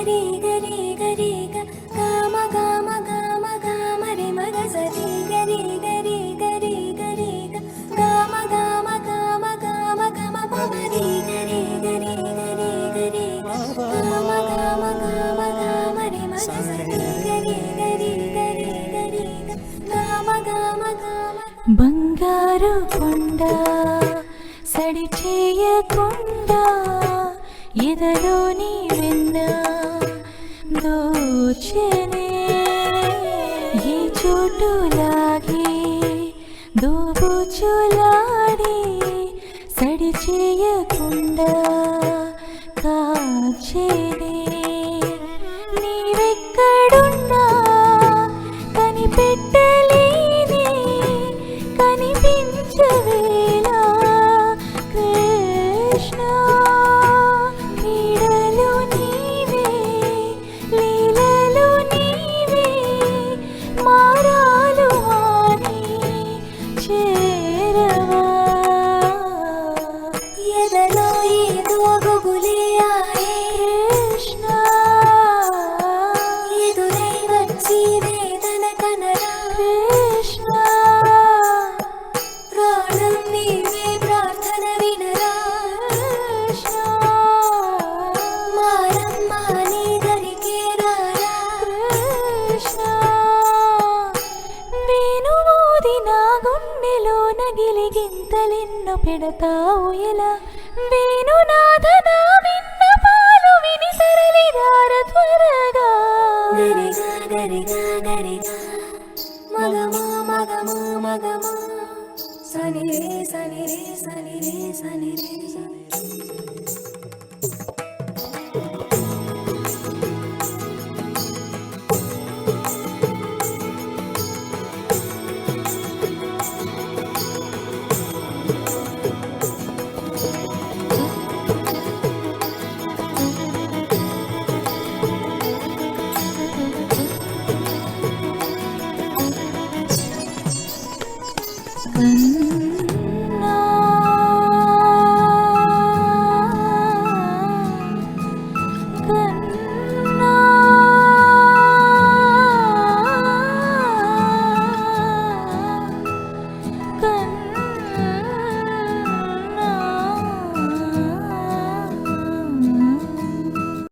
గరి గరి గరి గమ గమ గమ గమ రి మగ సరి గరి గరి గరి గరి గమ గమ గమ గమ గమ పరి గరి గరి గరి గరి గమ గమ గమ గమ రి మగ సరి గరి గరి గరి గరి గమ గమ గమ బంగారు కొండ సడి చేయకుండా ఎదలోని వెన్న దోచనే ఈ చోటులాగే దోబుచులాడి సడి చేయకుండా కాచేనే నీవెక్కడున్నా కనిపెట్టలేనే కనిపించవేలా కృష్ణ క్రీడలు నీవే లీలలు నీవే మారాలు అని చేరవా ఎదలో ఏదో గుబులే ఆయే కృష్ణ ఎదురై వచ్చి వేదన కనరా కృష్ణ ప్రాణం నీవే ప్రార్థన వినరా కృష్ణ మారమ్మ నీ దరికి రారా కృష్ణ వేణువూది నా గుండెలో నగిలిగింతలెన్నో పెడతావు ఎలా వేణునాథ నా విన్నపాలు విని తరలి రార త్వరగా గరిగా గరిగా గరిగా మగమా మగమా మగమా సని రే సని రే సని రే సని రే